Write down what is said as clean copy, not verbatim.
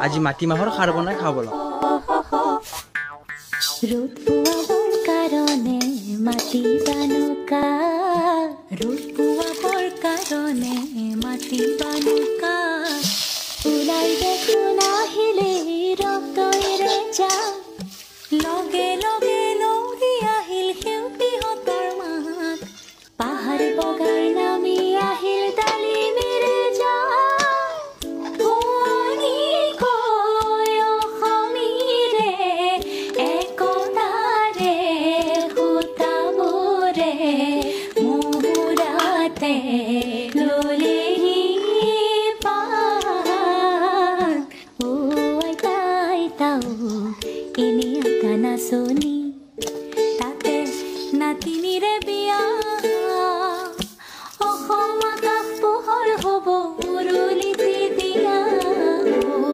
আজি মাটিমাহৰ খাৰ বনাই খাব বলক। ৰোদ পোয়াবৰ কাৰণে মাটি বানুকা, ৰোদ পোয়াবৰ কাৰণে মাটি বানুকা, ওলাই দেখোন আহিলে ৰক্তৰে যাম, লগে লগে লৰি আহিল সেউতীহঁতৰ মাত, পাহাৰ বগাই নামি আহিল ডালিমেৰে জাক, শুৱনি কয় অসমীৰে একতাৰে সূতাবোৰে মুহুৰাতে ললেহি পাত, অ' আইতা আইতা অ' এনে এটা নাচনি।